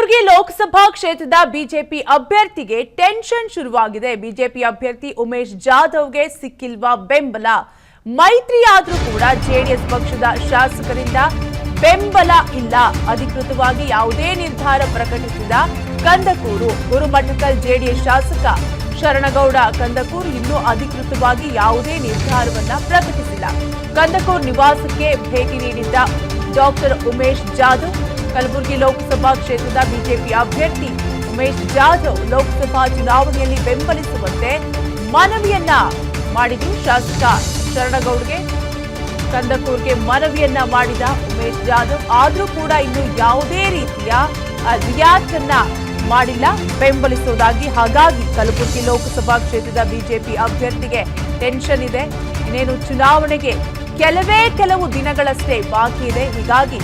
ಕಲಬುರಗಿ ಲೋಕಸಭಾ ಕ್ಷೇತ್ರದ ಬಿಜೆಪಿ ಅಭ್ಯರ್ಥಿಗೆ ಟೆನ್ಷನ್ ಶುರುವಾಗಿದೆ. ಬಿಜೆಪಿ ಅಭ್ಯರ್ಥಿ ಉಮೇಶ್ ಜಾಧವ್ಗೆ ಸಿಕ್ಕಿಲ್ವಾ ಬೆಂಬಲ? ಮೈತ್ರಿ ಆದ್ರೂ ಕೂಡ ಜೆಡಿಎಸ್ ಪಕ್ಷದ ಶಾಸಕರಿಂದ ಬೆಂಬಲ ಇಲ್ಲ. ಅಧಿಕೃತವಾಗಿ ಯಾವುದೇ ನಿರ್ಧಾರ ಪ್ರಕಟಿಸಿದ ಕಂದಕೂರು ಗುರುಮಠಕಲ್ ಜೆಡಿಎಸ್ ಶಾಸಕ ಶರಣಗೌಡ ಕಂದಕೂರು ಇನ್ನೂ ಅಧಿಕೃತವಾಗಿ ಯಾವುದೇ ನಿರ್ಧಾರವನ್ನ ಪ್ರಕಟಿಸಿಲ್ಲ. ಕಂದಕೂರು ನಿವಾಸಕ್ಕೆ ಭೇಟಿ ನೀಡಿದ್ದ ಡಾಕ್ಟರ್ ಉಮೇಶ್ ಜಾಧವ್ ಕಲಬುರಗಿ ಲೋಕಸಭಾ ಕ್ಷೇತ್ರದ ಬಿಜೆಪಿ ಅಭ್ಯರ್ಥಿ ಉಮೇಶ್ ಜಾಧವ್ ಲೋಕಸಭಾ ಚುನಾವಣೆಯಲ್ಲಿ ಬೆಂಬಲಿಸುವಂತೆ ಮನವಿಯನ್ನ ಮಾಡಿದ್ರು. ಶಾಸಕ ಶರಣಗೌಡ್ಗೆ ಕಂದಕೂರ್ಗೆ ಮನವಿಯನ್ನ ಮಾಡಿದ ಉಮೇಶ್ ಜಾಧವ್ ಆದ್ರೂ ಕೂಡ ಇನ್ನು ಯಾವುದೇ ರೀತಿಯ ರಿಯಾಕ್ಟ್ ಅನ್ನ ಮಾಡಿಲ್ಲ, ಬೆಂಬಲಿಸುವುದಾಗಿ. ಹಾಗಾಗಿ ಕಲಬುರಗಿ ಲೋಕಸಭಾ ಕ್ಷೇತ್ರದ ಬಿಜೆಪಿ ಅಭ್ಯರ್ಥಿಗೆ ಟೆನ್ಷನ್ ಇದೆ. ಇನ್ನೇನು ಚುನಾವಣೆಗೆ ಕೆಲವು ದಿನಗಳಷ್ಟೇ ಬಾಕಿ ಇದೆ. ಹೀಗಾಗಿ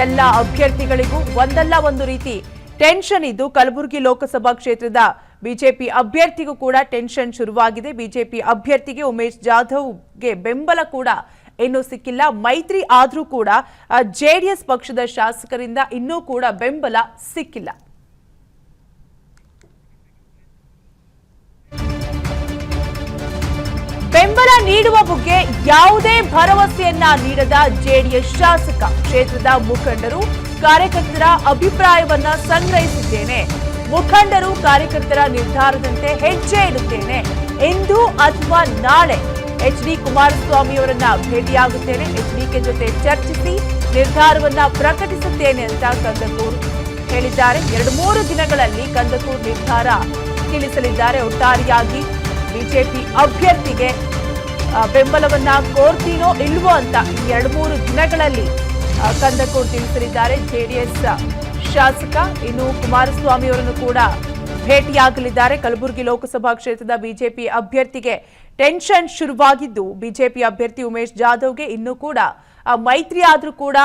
ಎಲ್ಲ ಅಭ್ಯರ್ಥಿಗಳಿಗೂ ಒಂದಲ್ಲ ಒಂದು ರೀತಿ ಟೆನ್ಷನ್ ಇದ್ದು ಕಲಬುರಗಿ ಲೋಕಸಭಾ ಕ್ಷೇತ್ರದ ಬಿಜೆಪಿ ಅಭ್ಯರ್ಥಿಗೂ ಕೂಡ ಟೆನ್ಷನ್ ಶುರುವಾಗಿದೆ. ಬಿಜೆಪಿ ಅಭ್ಯರ್ಥಿಗೆ ಉಮೇಶ್ ಜಾಧವ್ಗೆ ಬೆಂಬಲ ಕೂಡ ಇನ್ನೂ ಸಿಕ್ಕಿಲ್ಲ. ಮೈತ್ರಿ ಆದ್ರೂ ಕೂಡ ಜೆಡಿಎಸ್ ಪಕ್ಷದ ಶಾಸಕರಿಂದ ಇನ್ನೂ ಕೂಡ ಬೆಂಬಲ ಸಿಕ್ಕಿಲ್ಲ. ಬೆಂಬಲ ನೀಡುವ ಬಗ್ಗೆ ಯಾವುದೇ ಭರವಸೆಯನ್ನ ನೀಡದ ಜೆಡಿಎಸ್ ಶಾಸಕ ಕ್ಷೇತ್ರದ ಮುಖಂಡರು ಕಾರ್ಯಕರ್ತರ ಅಭಿಪ್ರಾಯವನ್ನ ಸಂಗ್ರಹಿಸಿದ್ದೇನೆ. ಮುಖಂಡರು ಕಾರ್ಯಕರ್ತರ ನಿರ್ಧಾರದಂತೆ ಹೆಜ್ಜೆ ಇಡುತ್ತೇನೆ. ಇಂದು ಅಥವಾ ನಾಳೆ ಎಚ್.ಡಿ. ಕುಮಾರಸ್ವಾಮಿಯವರನ್ನ ಭೇಟಿಯಾಗುತ್ತೇನೆ. ಎಚ್.ಡಿ.ಕೆ ಜೊತೆ ಚರ್ಚಿಸಿ ನಿರ್ಧಾರವನ್ನ ಪ್ರಕಟಿಸುತ್ತೇನೆ ಅಂತ ಕಂದಕೂರು ಹೇಳಿದ್ದಾರೆ. 2-3 ದಿನಗಳಲ್ಲಿ ಕಂದಕೂರು ನಿರ್ಧಾರ ತಿಳಿಸಲಿದ್ದಾರೆ. ಒಟ್ಟಾರೆಯಾಗಿ ಬಿಜೆಪಿ ಅಭ್ಯರ್ಥಿಗೆ ಬೆಂಬಲವನ್ನ ಕೋರ್ತೀನೋ ಇಲ್ವೋ ಅಂತ 2-3 ದಿನಗಳಲ್ಲಿ ಕಂದಕೂರು ತಿಳಿಸಲಿದ್ದಾರೆ. ಜೆಡಿಎಸ್ ಶಾಸಕ ಇನ್ನು ಕುಮಾರಸ್ವಾಮಿ ಅವರನ್ನು ಕೂಡ ಭೇಟಿಯಾಗಲಿದ್ದಾರೆ. ಕಲಬುರಗಿ ಲೋಕಸಭಾ ಕ್ಷೇತ್ರದ ಬಿಜೆಪಿ ಅಭ್ಯರ್ಥಿಗೆ ಟೆನ್ಷನ್ ಶುರುವಾಗಿದ್ದು ಬಿಜೆಪಿ ಅಭ್ಯರ್ಥಿ ಉಮೇಶ್ ಜಾಧವ್ಗೆ ಇನ್ನೂ ಕೂಡ ಮೈತ್ರಿ ಆದ್ರೂ ಕೂಡ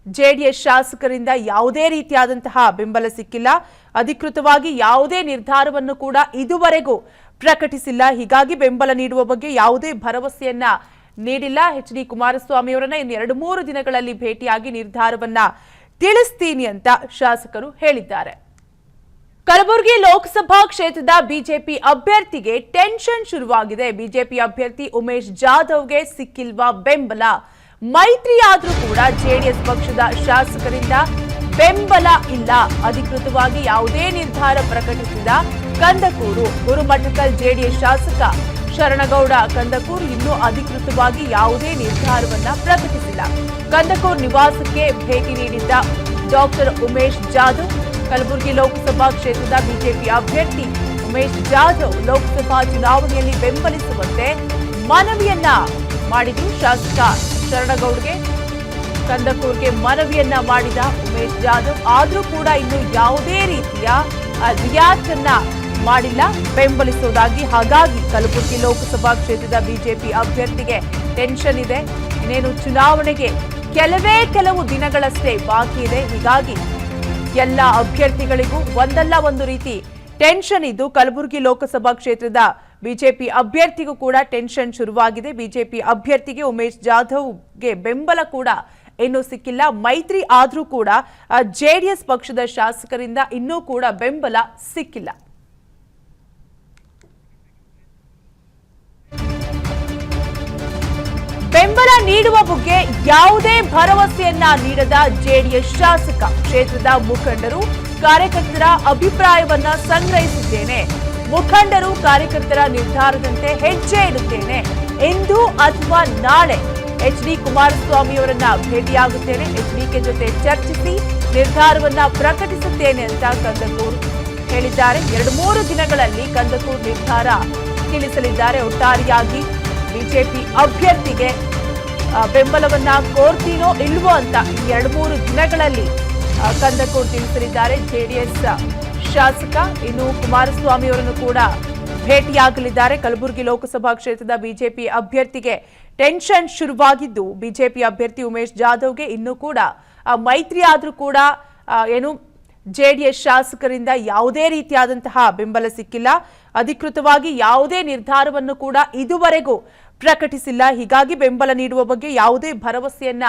ಜೆಡಿಎಸ್ ಶಾಸಕರಿಂದ ಯಾವುದೇ ರೀತಿಯಾದಂತಹ ಬೆಂಬಲ ಸಿಕ್ಕಿಲ್ಲ. ಅಧಿಕೃತವಾಗಿ ಯಾವುದೇ ನಿರ್ಧಾರವನ್ನು ಕೂಡ ಇದುವರೆಗೂ ಪ್ರಕಟಿಸಿಲ್ಲ. ಹೀಗಾಗಿ ಬೆಂಬಲ ನೀಡುವ ಬಗ್ಗೆ ಯಾವುದೇ ಭರವಸೆಯನ್ನ ನೀಡಿಲ್ಲ. ಎಚ್.ಡಿ. ಕುಮಾರಸ್ವಾಮಿ ಅವರನ್ನ ಇನ್ನು 2-3 ದಿನಗಳಲ್ಲಿ ಭೇಟಿಯಾಗಿ ನಿರ್ಧಾರವನ್ನ ತಿಳಿಸ್ತೀನಿ ಅಂತ ಶಾಸಕರು ಹೇಳಿದ್ದಾರೆ. ಕಲಬುರಗಿ ಲೋಕಸಭಾ ಕ್ಷೇತ್ರದ ಬಿಜೆಪಿ ಅಭ್ಯರ್ಥಿಗೆ ಟೆನ್ಷನ್ ಶುರುವಾಗಿದೆ. ಬಿಜೆಪಿ ಅಭ್ಯರ್ಥಿ ಉಮೇಶ್ ಜಾಧವ್ಗೆ ಸಿಕ್ಕಿಲ್ವಾ ಬೆಂಬಲ? ಮೈತ್ರಿ ಆದ್ರೂ ಕೂಡ ಜೆಡಿಎಸ್ ಪಕ್ಷದ ಶಾಸಕರಿಂದ ಬೆಂಬಲ ಇಲ್ಲ. ಅಧಿಕೃತವಾಗಿ ಯಾವುದೇ ನಿರ್ಧಾರ ಪ್ರಕಟಿಸಿದ ಕಂದಕೂರು ಗುರುಮಠಕಲ್ ಜೆಡಿಎಸ್ ಶಾಸಕ ಶರಣಗೌಡ ಕಂದಕೂರು ಇನ್ನೂ ಅಧಿಕೃತವಾಗಿ ಯಾವುದೇ ನಿರ್ಧಾರವನ್ನ ಪ್ರಕಟಿಸಿಲ್ಲ. ಕಂದಕೂರು ನಿವಾಸಕ್ಕೆ ಭೇಟಿ ನೀಡಿದ್ದ ಡಾಕ್ಟರ್ ಉಮೇಶ್ ಜಾಧವ್ ಕಲಬುರಗಿ ಲೋಕಸಭಾ ಕ್ಷೇತ್ರದ ಬಿಜೆಪಿ ಅಭ್ಯರ್ಥಿ ಉಮೇಶ್ ಜಾಧವ್ ಲೋಕಸಭಾ ಚುನಾವಣೆಯಲ್ಲಿ ಬೆಂಬಲಿಸುವಂತೆ ಮನವಿಯನ್ನ ಮಾಡಿದ್ರು. ಶಾಸಕ ಶರಣಗೌಡ್ಗೆ ಕಂದಕೂರ್ಗೆ ಮನವಿಯನ್ನ ಮಾಡಿದ ಉಮೇಶ್ ಜಾಧವ್ ಆದ್ರೂ ಕೂಡ ಇನ್ನು ಯಾವುದೇ ರೀತಿಯ ರಿಯಾಕ್ಟ್ ಅನ್ನ ಮಾಡಿಲ್ಲ, ಬೆಂಬಲಿಸುವುದಾಗಿ. ಹಾಗಾಗಿ ಕಲಬುರಗಿ ಲೋಕಸಭಾ ಕ್ಷೇತ್ರದ ಬಿಜೆಪಿ ಅಭ್ಯರ್ಥಿಗೆ ಟೆನ್ಷನ್ ಇದೆ. ಇನ್ನೇನು ಚುನಾವಣೆಗೆ ಕೆಲವು ದಿನಗಳಷ್ಟೇ ಬಾಕಿ ಇದೆ. ಹೀಗಾಗಿ ಎಲ್ಲ ಅಭ್ಯರ್ಥಿಗಳಿಗೂ ಒಂದಲ್ಲ ಒಂದು ರೀತಿ ಟೆನ್ಷನ್ ಇದ್ದು ಕಲಬುರಗಿ ಲೋಕಸಭಾ ಕ್ಷೇತ್ರದ ಬಿಜೆಪಿ ಅಭ್ಯರ್ಥಿಗೂ ಕೂಡ ಟೆನ್ಷನ್ ಶುರುವಾಗಿದೆ. ಬಿಜೆಪಿ ಅಭ್ಯರ್ಥಿಗೆ ಉಮೇಶ್ ಜಾಧವ್ಗೆ ಬೆಂಬಲ ಕೂಡ ಇನ್ನೂ ಸಿಕ್ಕಿಲ್ಲ. ಮೈತ್ರಿ ಆದ್ರೂ ಕೂಡ ಜೆಡಿಎಸ್ ಪಕ್ಷದ ಶಾಸಕರಿಂದ ಇನ್ನೂ ಕೂಡ ಬೆಂಬಲ ಸಿಕ್ಕಿಲ್ಲ. ಬೆಂಬಲ ನೀಡುವ ಬಗ್ಗೆ ಯಾವುದೇ ಭರವಸೆಯನ್ನ ನೀಡದ ಜೆಡಿಎಸ್ ಶಾಸಕ ಕ್ಷೇತ್ರದ ಮುಖಂಡರು ಕಾರ್ಯಕರ್ತರ ಅಭಿಪ್ರಾಯವನ್ನ ಸಂಗ್ರಹಿಸಿದ್ದೇನೆ. ಮುಖಂಡರು ಕಾರ್ಯಕರ್ತರ ನಿರ್ಧಾರದಂತೆ ಹೆಜ್ಜೆ ಇಡುತ್ತೇನೆ. ಇಂದು ಅಥವಾ ನಾಳೆ ಎಚ್.ಡಿ. ಕುಮಾರಸ್ವಾಮಿಯವರನ್ನ ಭೇಟಿಯಾಗುತ್ತೇನೆ. ಎಚ್.ಡಿ.ಕೆ ಜೊತೆ ಚರ್ಚಿಸಿ ನಿರ್ಧಾರವನ್ನ ಪ್ರಕಟಿಸುತ್ತೇನೆ ಅಂತ ಕಂದಕೂರು ಹೇಳಿದ್ದಾರೆ. 2-3 ದಿನಗಳಲ್ಲಿ ಕಂದಕೂರು ನಿರ್ಧಾರ ತಿಳಿಸಲಿದ್ದಾರೆ. ಒಟ್ಟಾರೆಯಾಗಿ ಬಿಜೆಪಿ ಅಭ್ಯರ್ಥಿಗೆ ಬೆಂಬಲವನ್ನ ಕೋರ್ತೀನೋ ಇಲ್ವೋ ಅಂತ 2-3 ದಿನಗಳಲ್ಲಿ ಕಂದಕೂರು ತಿಳಿಸಲಿದ್ದಾರೆ. ಜೆಡಿಎಸ್ ಶಾಸಕ ಇನ್ನು ಕುಮಾರಸ್ವಾಮಿ ಅವರನ್ನು ಕೂಡ ಭೇಟಿಯಾಗಲಿದ್ದಾರೆ. ಕಲಬುರಗಿ ಲೋಕಸಭಾ ಕ್ಷೇತ್ರದ ಬಿಜೆಪಿ ಅಭ್ಯರ್ಥಿಗೆ ಟೆನ್ಷನ್ ಶುರುವಾಗಿದ್ದು ಬಿಜೆಪಿ ಅಭ್ಯರ್ಥಿ ಉಮೇಶ್ ಜಾಧವ್ಗೆ ಇನ್ನೂ ಕೂಡ ಮೈತ್ರಿ ಆದ್ರೂ ಕೂಡ ಜೆಡಿಎಸ್ ಶಾಸಕರಿಂದ ಯಾವುದೇ ರೀತಿಯಾದಂತಹ ಬೆಂಬಲ ಸಿಕ್ಕಿಲ್ಲ. ಅಧಿಕೃತವಾಗಿ ಯಾವುದೇ ನಿರ್ಧಾರವನ್ನು ಕೂಡ ಇದುವರೆಗೂ ಪ್ರಕಟಿಸಿಲ್ಲ. ಹೀಗಾಗಿ ಬೆಂಬಲ ನೀಡುವ ಬಗ್ಗೆ ಯಾವುದೇ ಭರವಸೆಯನ್ನ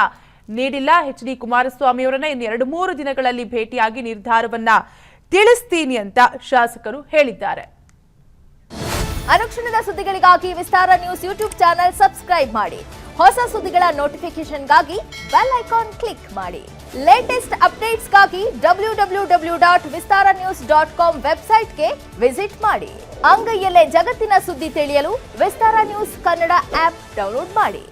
ನೀಡಿಲ್ಲ. ಎಚ್.ಡಿ. ಕುಮಾರಸ್ವಾಮಿ ಅವರನ್ನ ಇನ್ನು 2-3 ದಿನಗಳಲ್ಲಿ ಭೇಟಿಯಾಗಿ ನಿರ್ಧಾರವನ್ನ ತಿಳಿಸ್ತೀನಿ ಅಂತ ಶಾಸಕರು ಹೇಳಿದ್ದಾರೆ. ಅನುಕ್ಷಣದ ಸುದ್ದಿಗಳಿಗಾಗಿ ವಿಸ್ತಾರ ನ್ಯೂಸ್ ಯೂಟ್ಯೂಬ್ ಚಾನೆಲ್ ಸಬ್ಸ್ಕ್ರೈಬ್ ಮಾಡಿ. ಹೊಸ ಸುದ್ದಿಗಳ ನೋಟಿಫಿಕೇಶನ್ಗಾಗಿ ಬೆಲ್ ಐಕಾನ್ ಕ್ಲಿಕ್ ಮಾಡಿ. ಲೇಟೆಸ್ಟ್ ಅಪ್ಡೇಟ್ಸ್ಗಾಗಿ www.vistaranews.com ವೆಬ್ಸೈಟ್ಗೆ ವಿಸಿಟ್ ಮಾಡಿ. ಅಂಗೈಯಲ್ಲೇ ಜಗತ್ತಿನ ಸುದ್ದಿ ತಿಳಿಯಲು ವಿಸ್ತಾರ ನ್ಯೂಸ್ ಕನ್ನಡ ಆಪ್ ಡೌನ್ಲೋಡ್ ಮಾಡಿ.